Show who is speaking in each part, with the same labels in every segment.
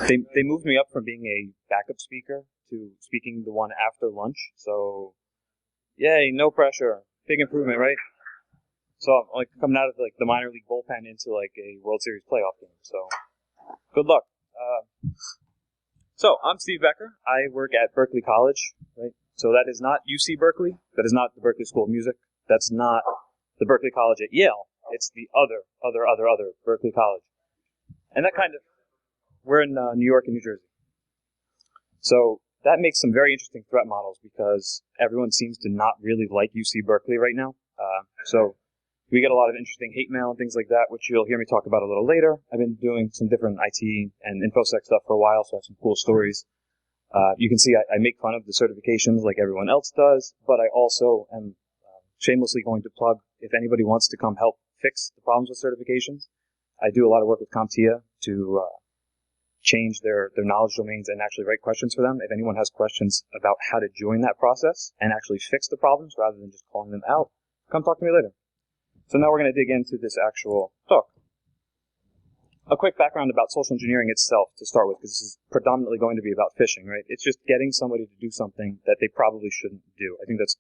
Speaker 1: They moved me up from being a backup speaker to speaking the one after lunch. So, yay, no pressure. Big improvement, right? So I'm like coming out of like the minor league bullpen into like a World Series playoff game. So, good luck. So I'm Steve Becker. I work at Berkeley College, right? So that is not UC Berkeley. That is not the Berkeley School of Music. That's not the Berkeley College at Yale. It's the other Berkeley College. And that kind of, we're in New York and New Jersey. So that makes some very interesting threat models because everyone seems to not really like UC Berkeley right now. So we get a lot of interesting hate mail and things like that, which you'll hear me talk about a little later. I've been doing some different IT and InfoSec stuff for a while, so I have some cool stories. You can see I make fun of the certifications like everyone else does, but I also am shamelessly going to plug if anybody wants to come help fix the problems with certifications. I do a lot of work with CompTIA to change their knowledge domains and actually write questions for them. If anyone has questions about how to join that process and actually fix the problems rather than just calling them out, come talk to me later. So now we're going to dig into this actual talk. A quick background about social engineering itself to start with, because this is predominantly going to be about phishing, right? It's just getting somebody to do something that they probably shouldn't do. I think that's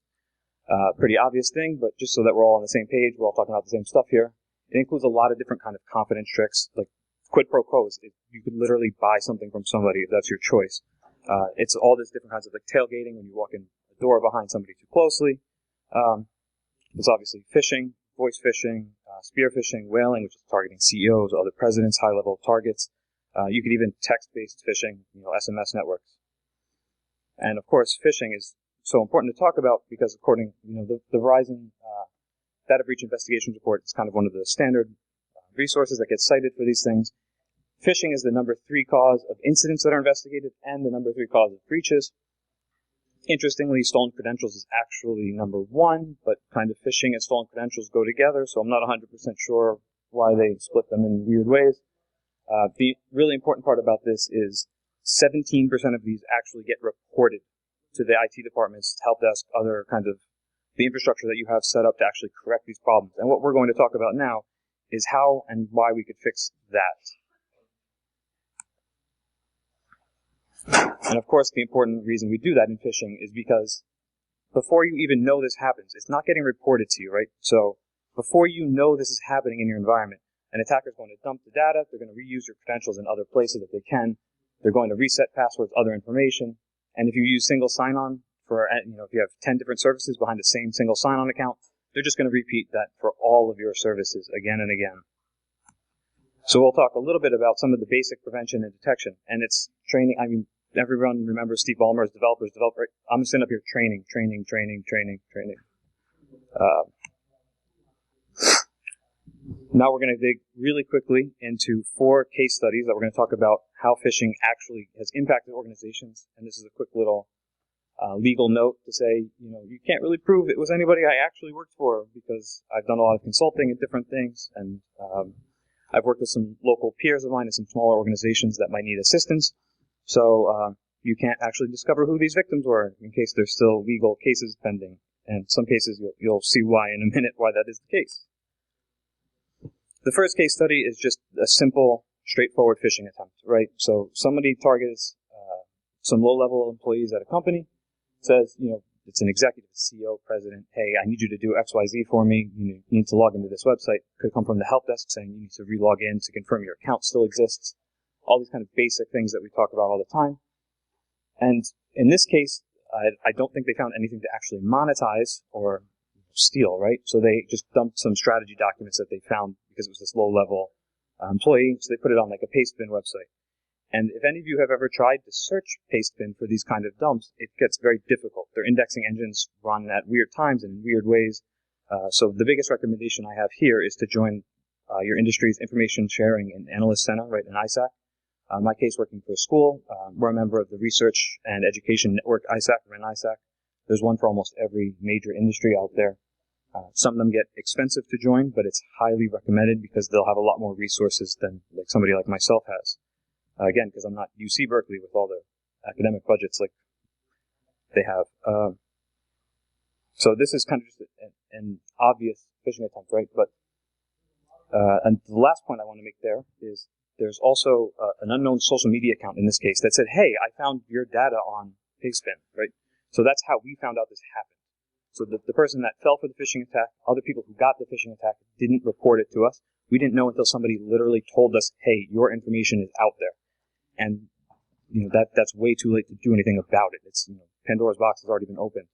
Speaker 1: a pretty obvious thing, but just so that we're all on the same page, we're all talking about the same stuff here. It includes a lot of different kind of confidence tricks, like quid pro quos. You could literally buy something from somebody if that's your choice. It's all this different kinds of like tailgating when you walk in the door behind somebody too closely. There's obviously phishing, voice phishing, spear phishing, whaling, which is targeting CEOs, other presidents, high-level targets. You could even text-based phishing, SMS networks. And of course, phishing is so important to talk about because according, the Verizon data breach investigations report is kind of one of the standard resources that gets cited for these things. Phishing is the number 3 cause of incidents that are investigated and the number 3 cause of breaches. Interestingly, stolen credentials is actually number 1, but kind of phishing and stolen credentials go together, so I'm not 100% sure why they split them in weird ways. The really important part about this is 17% of these actually get reported to the IT departments, help desk, other kinds of the infrastructure that you have set up to actually correct these problems. And what we're going to talk about now is how and why we could fix that. And of course, the important reason we do that in phishing is because before you even know this happens, it's not getting reported to you, right? So before you know this is happening in your environment, an attacker is going to dump the data, they're going to reuse your credentials in other places if they can, they're going to reset passwords, other information, and if you use single sign-on for, if you have 10 different services behind the same single sign-on account, they're just going to repeat that for all of your services again and again. So we'll talk a little bit about some of the basic prevention and detection, and it's training. I mean, everyone remembers Steve Ballmer's developer. I'm sitting up here training. Now we're going to dig really quickly into 4 case studies that we're going to talk about how phishing actually has impacted organizations. And this is a quick little legal note to say, you can't really prove it was anybody I actually worked for because I've done a lot of consulting and different things. And I've worked with some local peers of mine in some smaller organizations that might need assistance. So you can't actually discover who these victims were in case there's still legal cases pending. And some cases you'll see why in a minute why that is the case. The first case study is just a simple, straightforward phishing attempt, right? So somebody targets some low-level employees at a company, says, it's an executive, CEO, president, hey, I need you to do XYZ for me. You need to log into this website. Could come from the help desk saying you need to re-log in to confirm your account still exists. All these kind of basic things that we talk about all the time. And in this case, I don't think they found anything to actually monetize or steal, right? So they just dumped some strategy documents that they found because it was this low-level employee, so they put it on like a pastebin website. And if any of you have ever tried to search pastebin for these kind of dumps, it gets very difficult. Their indexing engines run at weird times and in weird ways. So the biggest recommendation I have here is to join your industry's Information Sharing and Analyst Center, right, in ISAC. My case working for a school, we're a member of the Research and Education Network ISAC, we're in ISAC. There's one for almost every major industry out there. Some of them get expensive to join, but it's highly recommended because they'll have a lot more resources than like somebody like myself has. Again, because I'm not UC Berkeley with all the academic budgets like they have. So this is kind of just an obvious phishing attempt, right? But and the last point I want to make there is there's also an unknown social media account in this case that said, hey, I found your data on Payspin, right? So that's how we found out this happened. So the person that fell for the phishing attack, other people who got the phishing attack didn't report it to us. We didn't know until somebody literally told us, hey, your information is out there. And that's way too late to do anything about it. It's Pandora's box has already been opened.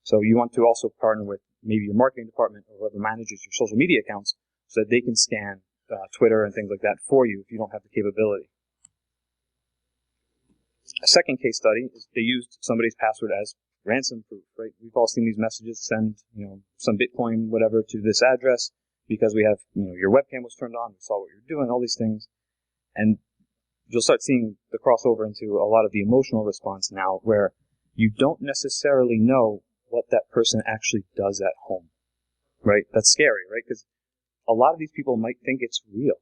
Speaker 1: So you want to also partner with maybe your marketing department or whoever manages your social media accounts so that they can scan Twitter and things like that for you if you don't have the capability. A second case study is they used somebody's password as ransom proof, right? We've all seen these messages, send, some Bitcoin, whatever, to this address because we have, your webcam was turned on, we saw what you're doing, all these things. And you'll start seeing the crossover into a lot of the emotional response now where you don't necessarily know what that person actually does at home, right? That's scary, right? Because a lot of these people might think it's real.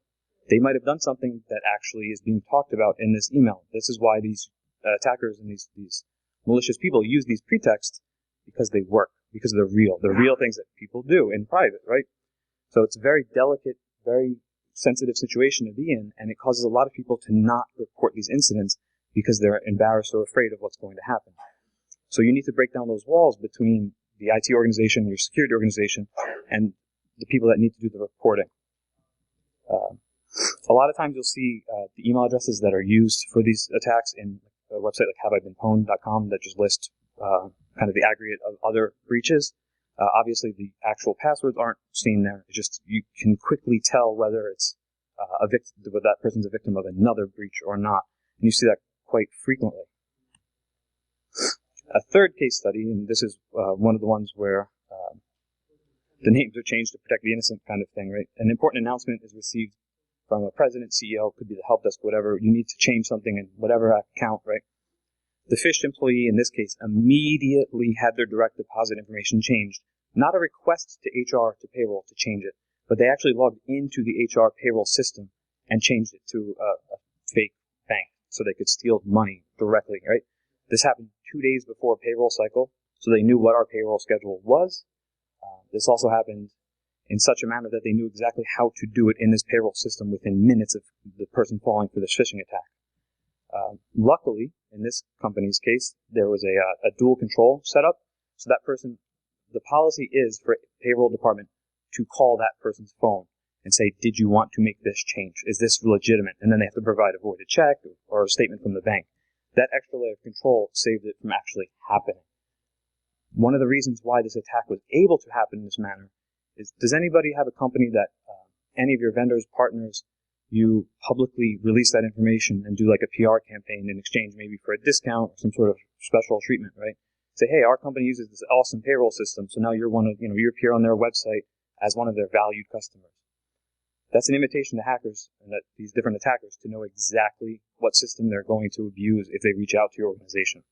Speaker 1: They might have done something that actually is being talked about in this email. This is why these attackers and these malicious people use these pretexts, because they work, because they're real. They're real things that people do in private, right? So it's a very delicate, very sensitive situation to be in, and it causes a lot of people to not report these incidents because they're embarrassed or afraid of what's going to happen. So you need to break down those walls between the IT organization, your security organization, and the people that need to do the reporting. A lot of times you'll see the email addresses that are used for these attacks in a website like haveibeenpwned.com that just lists kind of the aggregate of other breaches. Obviously, the actual passwords aren't seen there. It's just you can quickly tell whether it's whether that person's a victim of another breach or not. And you see that quite frequently. A third case study, and this is one of the ones where the names are changed to protect the innocent kind of thing, right? An important announcement is received from a president, CEO, could be the help desk, whatever. You need to change something in whatever account, right? The phished employee, in this case, immediately had their direct deposit information changed. Not a request to HR, to payroll to change it, but they actually logged into the HR payroll system and changed it to a fake bank so they could steal money directly, right? This happened 2 days before payroll cycle, so they knew what our payroll schedule was. This also happened in such a manner that they knew exactly how to do it in this payroll system within minutes of the person falling for this phishing attack. Luckily, in this company's case, there was a dual control set up, so that person, the policy is for payroll department to call that person's phone and say, did you want to make this change? Is this legitimate? And then they have to provide a voided check or a statement from the bank. That extra layer of control saved it from actually happening. One of the reasons why this attack was able to happen in this manner is, does anybody have a company that any of your vendors, partners, you publicly release that information and do like a PR campaign in exchange maybe for a discount or some sort of special treatment, right? Say, hey, our company uses this awesome payroll system, so now you appear on their website as one of their valued customers. That's an invitation to hackers and these different attackers to know exactly what system they're going to abuse if they reach out to your organization.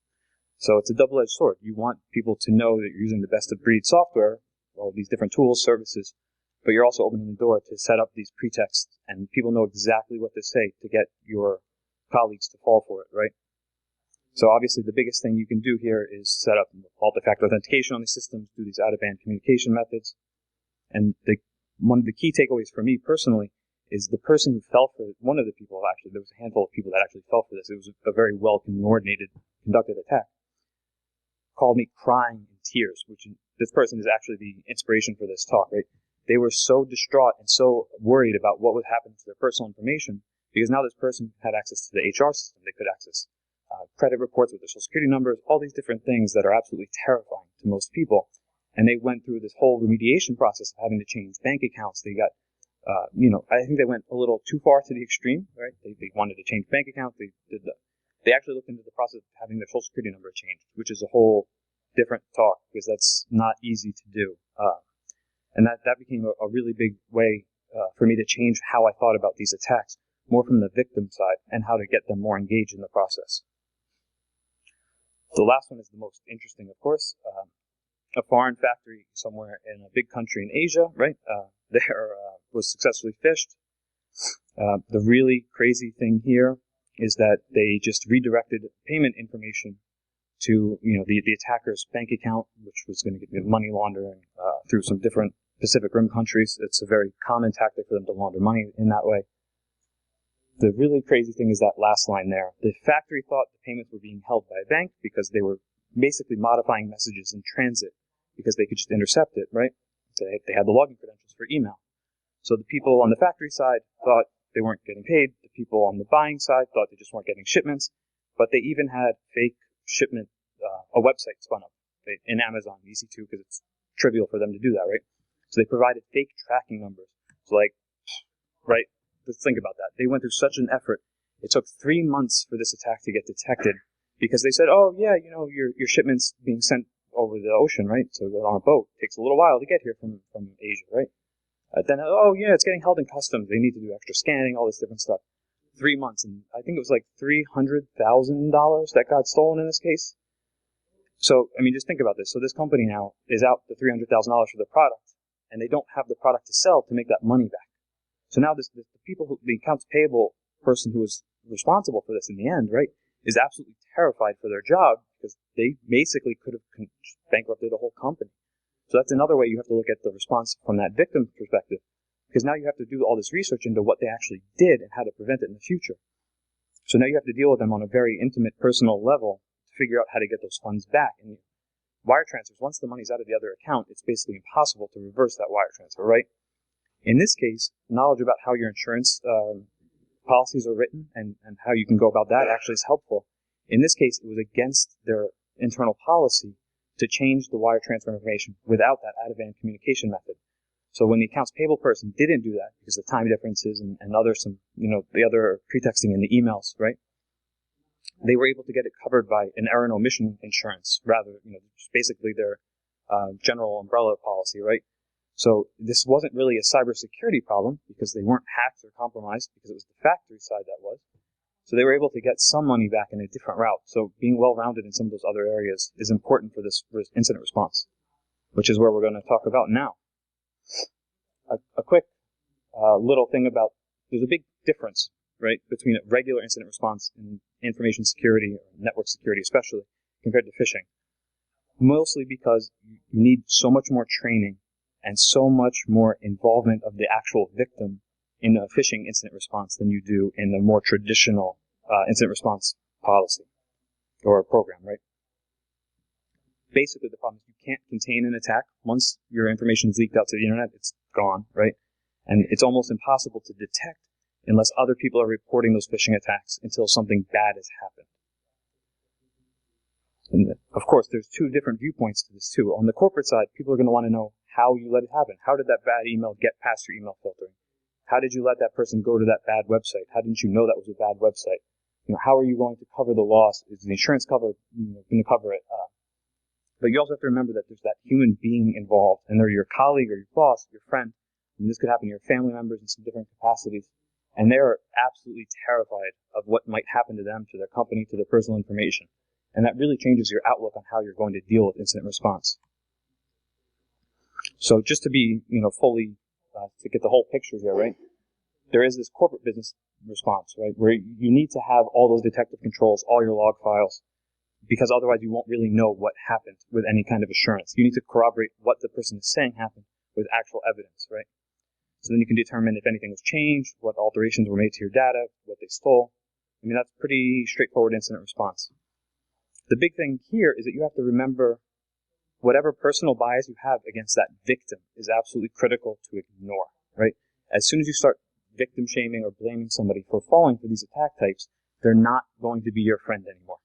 Speaker 1: So it's a double-edged sword. You want people to know that you're using the best-of-breed software, or these different tools, services, but you're also opening the door to set up these pretexts, and people know exactly what to say to get your colleagues to fall for it, right? So obviously the biggest thing you can do here is set up multi-factor authentication on these systems, do these out-of-band communication methods, and one of the key takeaways for me personally is the person who fell for it, one of the people actually, there was a handful of people that actually fell for this. It was a very well-coordinated, conducted attack. Called me crying in tears, which this person is actually the inspiration for this talk, right? They were so distraught and so worried about what would happen to their personal information because now this person had access to the HR system. They could access credit reports with their social security numbers, all these different things that are absolutely terrifying to most people. And they went through this whole remediation process of having to change bank accounts. They got, I think they went a little too far to the extreme, right? They wanted to change bank accounts. They actually looked into the process of having their social security number changed, which is a whole different talk because that's not easy to do. And that became a really big way for me to change how I thought about these attacks, more from the victim side and how to get them more engaged in the process. The last one is the most interesting, of course. A foreign factory somewhere in a big country in Asia, right? Was successfully phished. The really crazy thing here is that they just redirected payment information to, the attacker's bank account, which was going to get money laundering through some different Pacific Rim countries. It's a very common tactic for them to launder money in that way. The really crazy thing is that last line there. The factory thought the payments were being held by a bank because they were basically modifying messages in transit because they could just intercept it, right? They had the login credentials for email. So the people on the factory side thought they weren't getting paid. The people on the buying side thought they just weren't getting shipments. But they even had fake shipment, a website spun up in Amazon, EC2, because it's trivial for them to do that, right? So they provided fake tracking numbers. So right? Let's think about that. They went through such an effort. It took 3 months for this attack to get detected because they said, oh, yeah, your shipment's being sent over the ocean, right? So on a boat. It takes a little while to get here from Asia, right? Then, oh, yeah, it's getting held in customs. They need to do extra scanning, all this different stuff. 3 months, and I think it was like $300,000 that got stolen in this case. So, I mean, just think about this. So this company now is out the $300,000 for the product, and they don't have the product to sell to make that money back. So now the accounts payable person who was responsible for this in the end, right, is absolutely terrified for their job because they basically could have bankrupted the whole company. So that's another way you have to look at the response from that victim's perspective, because now you have to do all this research into what they actually did and how to prevent it in the future. So now you have to deal with them on a very intimate, personal level to figure out how to get those funds back. And wire transfers, once the money's out of the other account, it's basically impossible to reverse that wire transfer, right? In this case, knowledge about how your insurance policies are written and how you can go about that actually is helpful. In this case, it was against their internal policy to change the wire transfer information without that out-of-band communication method. So when the accounts payable person didn't do that because of time differences and the other pretexting in the emails, right? They were able to get it covered by an error and omission insurance rather, just basically their general umbrella policy, right? So this wasn't really a cybersecurity problem because they weren't hacked or compromised because it was the factory side that was. So they were able to get some money back in a different route. So being well-rounded in some of those other areas is important for this incident response, which is where we're going to talk about now. A quick little thing about, there's a big difference, right, between a regular incident response and information security, or network security especially, compared to phishing. Mostly because you need so much more training and so much more involvement of the actual victim in a phishing incident response than you do in the more traditional incident response policy or program, right? Basically, the problem is you can't contain an attack. Once your information is leaked out to the internet, it's gone, right? And it's almost impossible to detect unless other people are reporting those phishing attacks until something bad has happened. And of course, there's two different viewpoints to this too. On the corporate side, people are going to want to know how you let it happen. How did that bad email get past your email filtering? How did you let that person go to that bad website? How didn't you know that was a bad website? How are you going to cover the loss? Is the insurance cover going to cover it? But you also have to remember that there's that human being involved, and they're your colleague or your boss, your friend. And this could happen to your family members in some different capacities. And they're absolutely terrified of what might happen to them, to their company, to their personal information. And that really changes your outlook on how you're going to deal with incident response. So just to be, fully, to get the whole picture here, right? There is this corporate business response, right? Where you need to have all those detective controls, all your log files, because otherwise you won't really know what happened with any kind of assurance. You need to corroborate what the person is saying happened with actual evidence, right? So then you can determine if anything was changed, what alterations were made to your data, what they stole. I mean, that's pretty straightforward incident response. The big thing here is that you have to remember whatever personal bias you have against that victim is absolutely critical to ignore, right? As soon as you start victim shaming or blaming somebody for falling for these attack types, they're not going to be your friend anymore.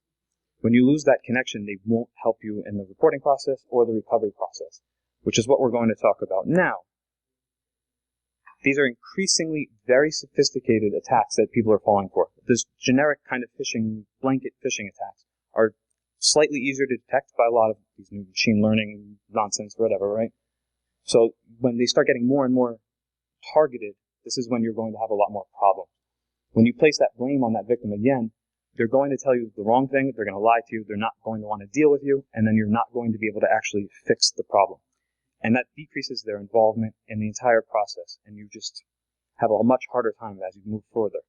Speaker 1: When you lose that connection, they won't help you in the reporting process or the recovery process, which is what we're going to talk about now. These are increasingly very sophisticated attacks that people are falling for. This generic kind of phishing, blanket phishing attacks are slightly easier to detect by a lot of these new machine learning nonsense, whatever, right? So when they start getting more and more targeted, this is when you're going to have a lot more problems. When you place that blame on that victim again, they're going to tell you the wrong thing, they're going to lie to you, they're not going to want to deal with you, and then you're not going to be able to actually fix the problem. And that decreases their involvement in the entire process, and you just have a much harder time as you move further.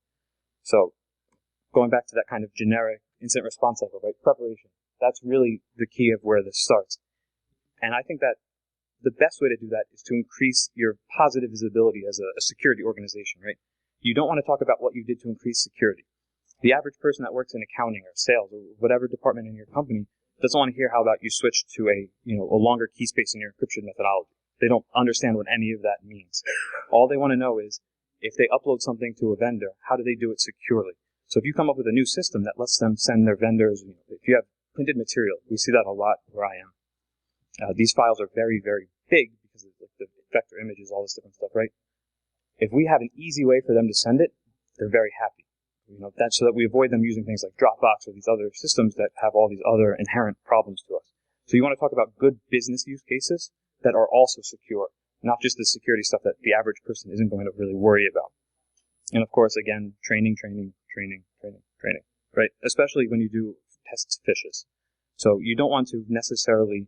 Speaker 1: So, going back to that kind of generic incident response cycle, right? Preparation. That's really the key of where this starts. And I think that the best way to do that is to increase your positive visibility as a security organization, right? You don't want to talk about what you did to increase security. The average person that works in accounting or sales or whatever department in your company doesn't want to hear how about you switched to a longer key space in your encryption methodology. They don't understand what any of that means. All they want to know is if they upload something to a vendor, how do they do it securely? So if you come up with a new system that lets them send their vendors, if you have printed material, we see that a lot where I am. These files are very, very big because of the vector images, all this different stuff, right? If we have an easy way for them to send it, they're very happy. That's so that we avoid them using things like Dropbox or these other systems that have all these other inherent problems to us. So you want to talk about good business use cases that are also secure, not just the security stuff that the average person isn't going to really worry about. And of course, again, training, right? Especially when you do test phishes. So you don't want to necessarily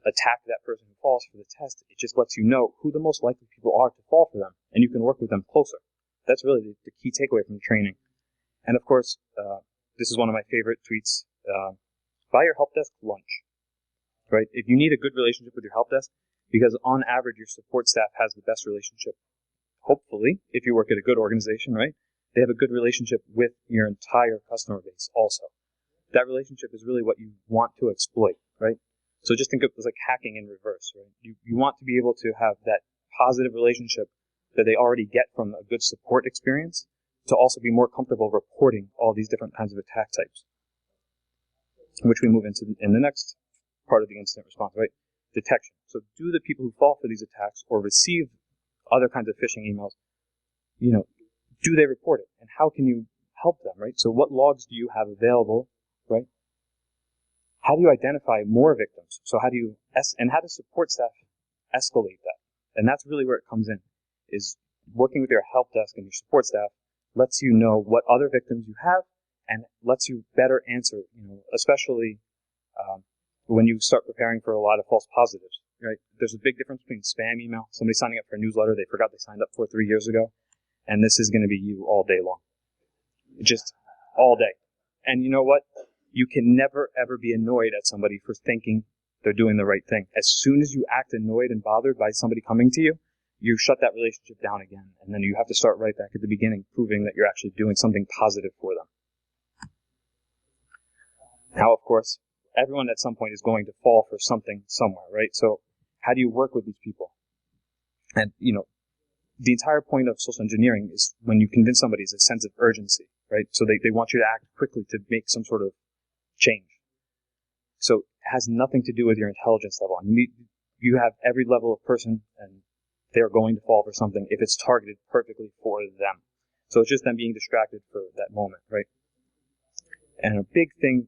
Speaker 1: attack that person who falls for the test. It just lets you know who the most likely people are to fall for them, and you can work with them closer. That's really the key takeaway from the training. And of course, this is one of my favorite tweets. Buy your help desk lunch, right? If you need a good relationship with your help desk, because on average your support staff has the best relationship, hopefully, if you work at a good organization, right? They have a good relationship with your entire customer base also. That relationship is really what you want to exploit, right? So just think of it as like hacking in reverse, right? You want to be able to have that positive relationship that they already get from a good support experience to also be more comfortable reporting all these different kinds of attack types, which we move into in the next part of the incident response, right? Detection. So do the people who fall for these attacks or receive other kinds of phishing emails, do they report it? And how can you help them, right? So what logs do you have available, right? How do you identify more victims? So how does support staff escalate that? And that's really where it comes in, is working with your help desk and your support staff lets you know what other victims you have and lets you better answer, especially when you start preparing for a lot of false positives, right? There's a big difference between spam email, somebody signing up for a newsletter they forgot they signed up for 3 years ago, and this is going to be you all day long. Just all day. And you know what? You can never, ever be annoyed at somebody for thinking they're doing the right thing. As soon as you act annoyed and bothered by somebody coming to you, you shut that relationship down again, and then you have to start right back at the beginning, proving that you're actually doing something positive for them. Now, of course, everyone at some point is going to fall for something somewhere, right? So how do you work with these people? And, the entire point of social engineering is when you convince somebody is a sense of urgency, right? So they want you to act quickly to make some sort of change. So it has nothing to do with your intelligence level. You have every level of person, and they're going to fall for something if it's targeted perfectly for them. So it's just them being distracted for that moment, right? And a big thing,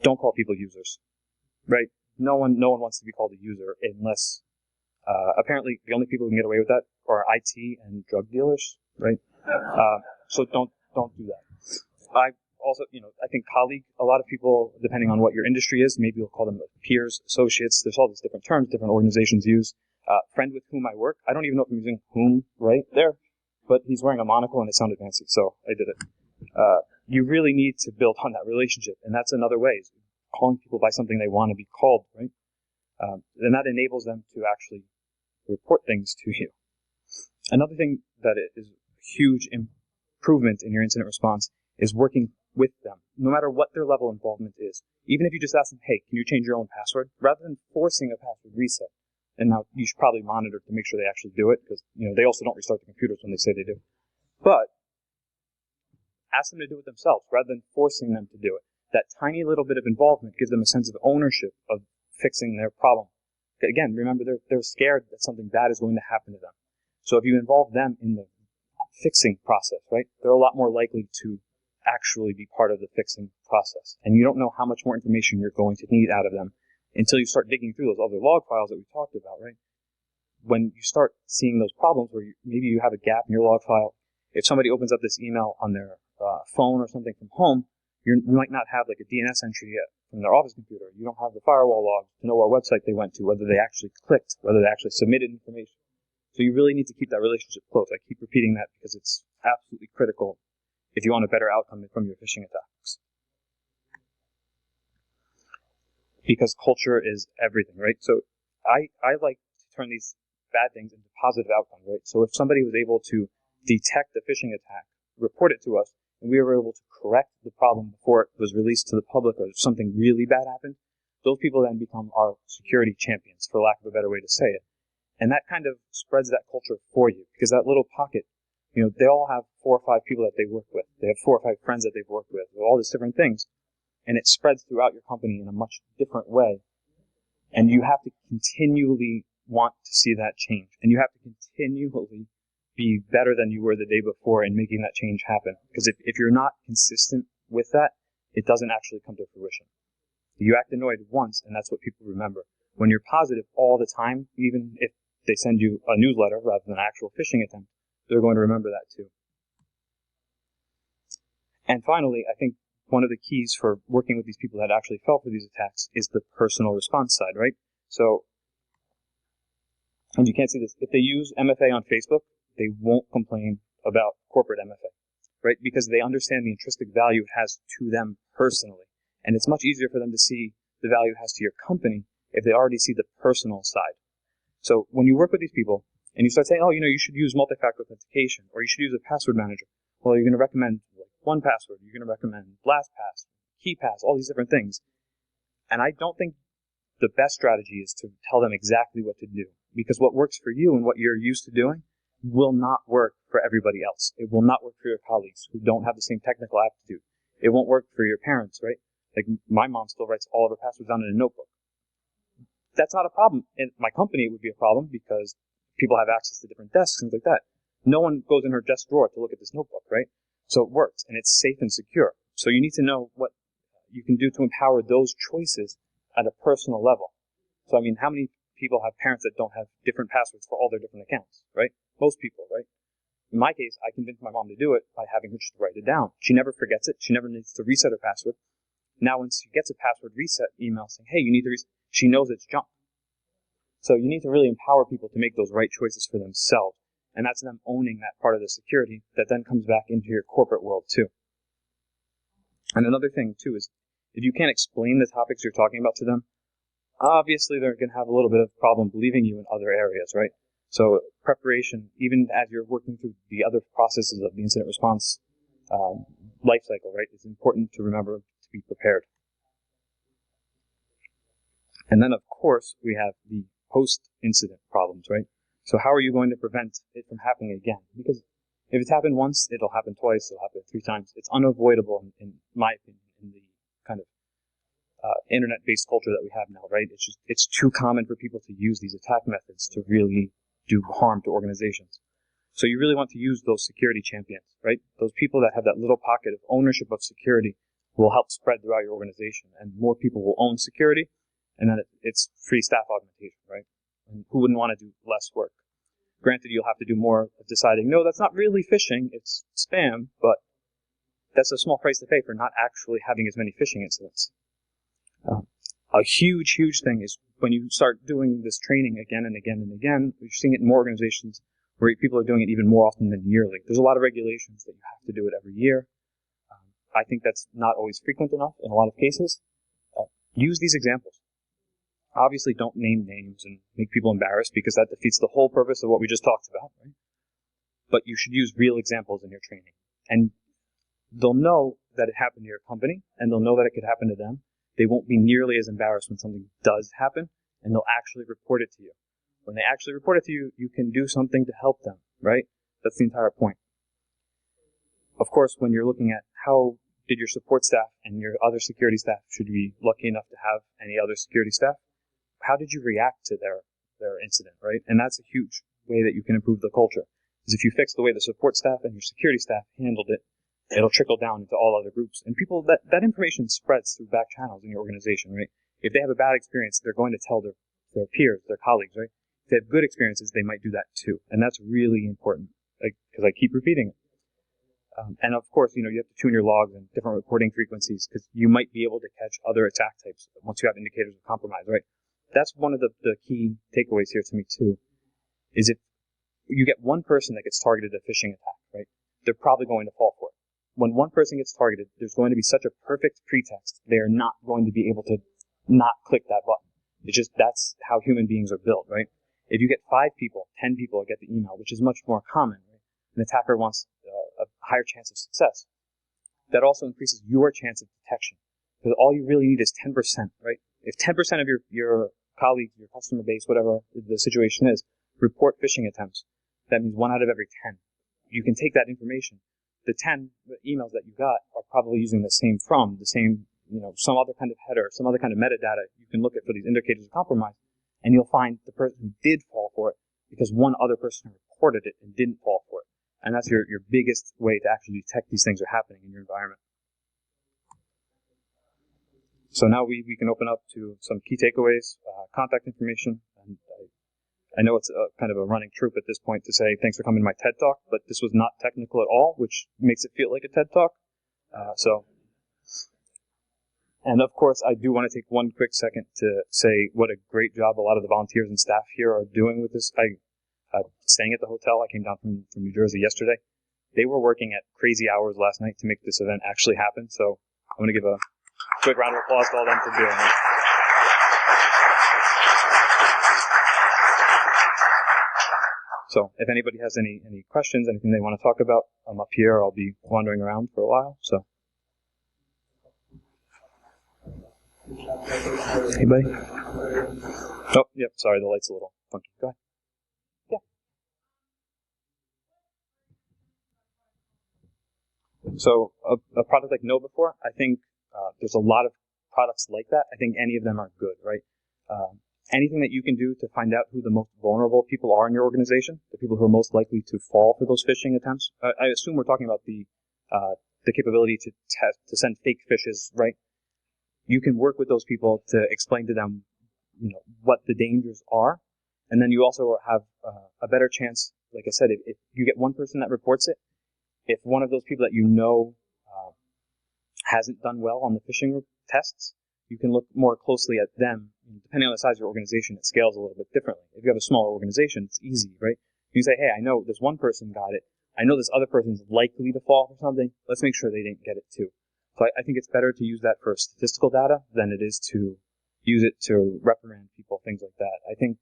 Speaker 1: don't call people users, right? No one wants to be called a user unless, apparently the only people who can get away with that are IT and drug dealers, right? So don't do that. I also, I think colleague, a lot of people, depending on what your industry is, maybe you'll call them peers, associates. There's all these different terms different organizations use. Friend with whom I work. I don't even know if I'm using whom right there, but he's wearing a monocle and it sounded fancy, so I did it. You really need to build on that relationship, and that's another way, is calling people by something they want to be called, right? And that enables them to actually report things to you. Another thing that is a huge improvement in your incident response is working with them, no matter what their level of involvement is. Even if you just ask them, hey, can you change your own password? Rather than forcing a password reset. And now you should probably monitor to make sure they actually do it, because they also don't restart the computers when they say they do. But ask them to do it themselves rather than forcing them to do it. That tiny little bit of involvement gives them a sense of ownership of fixing their problem. Again, remember, they're scared that something bad is going to happen to them. So if you involve them in the fixing process, right, they're a lot more likely to actually be part of the fixing process. And you don't know how much more information you're going to need out of them until you start digging through those other log files that we talked about, right? When you start seeing those problems where maybe you have a gap in your log file, if somebody opens up this email on their phone or something from home, you might not have like a DNS entry yet from their office computer. You don't have the firewall log to know what website they went to, whether they actually clicked, whether they actually submitted information. So you really need to keep that relationship close. I keep repeating that because it's absolutely critical if you want a better outcome from your phishing attacks. Because culture is everything, right? So I like to turn these bad things into positive outcomes, right? So if somebody was able to detect the phishing attack, report it to us, and we were able to correct the problem before it was released to the public or something really bad happened, those people then become our security champions, for lack of a better way to say it. And that kind of spreads that culture for you, because that little pocket, they all have 4 or 5 people that they work with. They have 4 or 5 friends that they've worked with all these different things. And it spreads throughout your company in a much different way. And you have to continually want to see that change. And you have to continually be better than you were the day before in making that change happen. Because if you're not consistent with that, it doesn't actually come to fruition. You act annoyed once, and that's what people remember. When you're positive all the time, even if they send you a newsletter rather than an actual phishing attempt, they're going to remember that too. And finally, I think one of the keys for working with these people that actually fell for these attacks is the personal response side, right? So, and you can't see this, if they use MFA on Facebook, they won't complain about corporate MFA, right? Because they understand the intrinsic value it has to them personally. And it's much easier for them to see the value it has to your company if they already see the personal side. So when you work with these people and you start saying, oh, you should use multi-factor authentication, or you should use a password manager, well, you're going to recommend 1Password, you're going to recommend LastPass, KeyPass, all these different things. And I don't think the best strategy is to tell them exactly what to do, because what works for you and what you're used to doing will not work for everybody else. It will not work for your colleagues who don't have the same technical aptitude. It won't work for your parents, right? Like, my mom still writes all of her passwords down in a notebook. That's not a problem. In my company, it would be a problem because people have access to different desks, things like that. No one goes in her desk drawer to look at this notebook, right? So it works, and it's safe and secure. So you need to know what you can do to empower those choices at a personal level. So, I mean, how many people have parents that don't have different passwords for all their different accounts, right? Most people, right? In my case, I convinced my mom to do it by having her just write it down. She never forgets it. She never needs to reset her password. Now, when she gets a password reset email saying, hey, you need to reset, she knows it's junk. So you need to really empower people to make those right choices for themselves. And that's them owning that part of the security that then comes back into your corporate world too. And another thing too is, if you can't explain the topics you're talking about to them, obviously they're going to have a little bit of problem believing you in other areas, right? So preparation, even as you're working through the other processes of the incident response life cycle, right, it's important to remember to be prepared. And then, of course, we have the post-incident problems, right? So how are you going to prevent it from happening again? Because if it's happened once, it'll happen twice, it'll happen 3 times. It's unavoidable, in my opinion, in the kind of internet-based culture that we have now, right? It's too common for people to use these attack methods to really do harm to organizations. So you really want to use those security champions, right? Those people that have that little pocket of ownership of security will help spread throughout your organization, and more people will own security, and then it's free staff augmentation, right? And who wouldn't want to do less work? Granted, you'll have to do more of deciding, no, that's not really phishing, it's spam, but that's a small price to pay for not actually having as many phishing incidents. A huge, huge thing is when you start doing this training again and again and again, you're seeing it in more organizations where people are doing it even more often than yearly. There's a lot of regulations that you have to do it every year. I think that's not always frequent enough in a lot of cases. Use these examples. Obviously, don't name names and make people embarrassed, because that defeats the whole purpose of what we just talked about, right? But you should use real examples in your training. And they'll know that it happened to your company, and they'll know that it could happen to them. They won't be nearly as embarrassed when something does happen, and they'll actually report it to you. When they actually report it to you, you can do something to help them, right? That's the entire point. Of course, when you're looking at how did your support staff and your other security staff, should you be lucky enough to have any other security staff, how did you react to their incident, right? And that's a huge way that you can improve the culture. Is if you fix the way the support staff and your security staff handled it, it'll trickle down into all other groups. And people, that information spreads through back channels in your organization, right? If they have a bad experience, they're going to tell their peers, their colleagues, right? If they have good experiences, they might do that too. And that's really important, because I keep repeating it. And of course, you have to tune your logs and different reporting frequencies, because you might be able to catch other attack types once you have indicators of compromise, right? That's one of the key takeaways here to me too, is if you get one person that gets targeted at a phishing attack, right? They're probably going to fall for it. When one person gets targeted, there's going to be such a perfect pretext. They are not going to be able to not click that button. It's just, that's how human beings are built, right? If you get 5 people, 10 people get the email, which is much more common, right? An attacker wants a higher chance of success. That also increases your chance of detection. Because all you really need is 10%, right? If 10% of your colleagues, your customer base, whatever the situation is, report phishing attempts, that means 1 out of every 10. You can take that information. The 10 emails that you got are probably using the same, some other kind of header, some other kind of metadata you can look at for these indicators of compromise, and you'll find the person who did fall for it because one other person reported it and didn't fall for it. And that's your biggest way to actually detect these things are happening in your environment. So now we can open up to some key takeaways, contact information, and I know it's kind of a running trope at this point to say thanks for coming to my TED Talk, but this was not technical at all, which makes it feel like a TED Talk. And of course, I do want to take one quick second to say what a great job a lot of the volunteers and staff here are doing with this. Staying at the hotel, I came down from New Jersey yesterday. They were working at crazy hours last night to make this event actually happen, so I'm going to give a quick round of applause to all of them for doing it. So if anybody has any questions, anything they want to talk about, I'm up here. I'll be wandering around for a while. So, anybody? Oh, yep. Sorry, the light's a little funky. Go ahead. Yeah. So a product like KnowBe4, I think there's a lot of products like that. I think any of them are good, right? Anything that you can do to find out who the most vulnerable people are in your organization, the people who are most likely to fall for those phishing attempts. I assume we're talking about the capability to send fake phishes, right? You can work with those people to explain to them, what the dangers are, and then you also have a better chance. Like I said, if you get one person that reports it, if one of those people that hasn't done well on the phishing tests, you can look more closely at them. Depending on the size of your organization, it scales a little bit differently. If you have a smaller organization, it's easy, right? You say, hey, I know this one person got it. I know this other person's likely to fall for something. Let's make sure they didn't get it too. So I think it's better to use that for statistical data than it is to use it to reprimand people, things like that. I think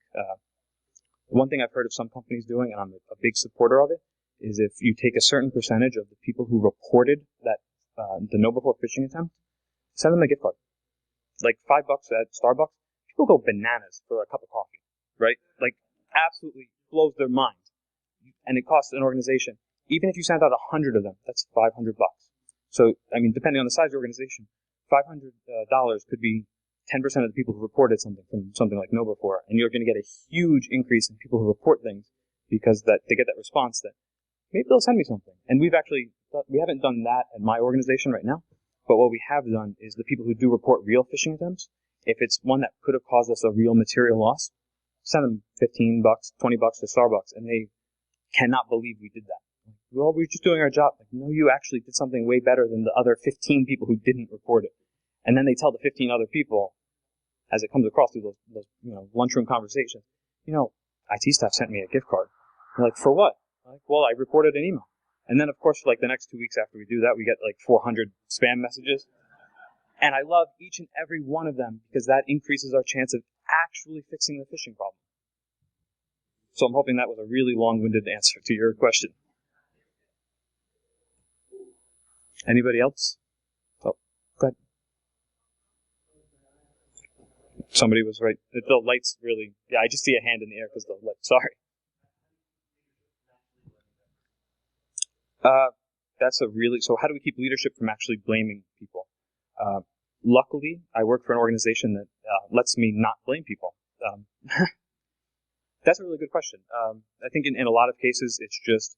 Speaker 1: one thing I've heard of some companies doing, and I'm a big supporter of it, is if you take a certain percentage of the people who reported that the KnowBe4 phishing attempt, send them a gift card. Like $5 at Starbucks, people go bananas for a cup of coffee, right? Like, absolutely blows their mind. And it costs an organization, even if you send out 100 of them, that's $500. So, depending on the size of the organization, $500 could be 10% of the people who reported something from something like KnowBe4, and you're going to get a huge increase in people who report things because they get that response that maybe they'll send me something. And we haven't done that at my organization right now. But what we have done is the people who do report real phishing attempts, if it's one that could have caused us a real material loss, send them $15, $20 to Starbucks, and they cannot believe we did that. Well, we're just doing our job. Like, no, you actually did something way better than the other 15 people who didn't report it. And then they tell the 15 other people, as it comes across through those lunchroom conversations, IT staff sent me a gift card. They're like, for what? I'm like, well, I reported an email. And then, of course, for the next 2 weeks after we do that, we get 400 spam messages. And I love each and every one of them because that increases our chance of actually fixing the phishing problem. So I'm hoping that was a really long-winded answer to your question. Anybody else? Oh, go ahead. Somebody was right. The light's really... Yeah, I just see a hand in the air because the light... Sorry. So how do we keep leadership from actually blaming people? Luckily, I work for an organization that lets me not blame people. That's a really good question. I think in a lot of cases, it's just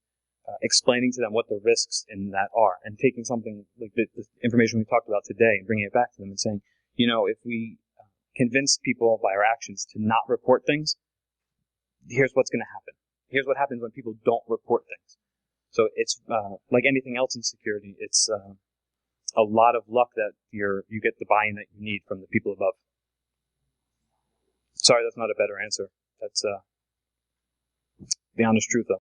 Speaker 1: explaining to them what the risks in that are and taking something like the information we talked about today and bringing it back to them and saying, if we convince people by our actions to not report things, here's what's going to happen. Here's what happens when people don't report things. So it's like anything else in security. It's a lot of luck that you get the buy-in that you need from the people above. Sorry, that's not a better answer. That's the honest truth, though.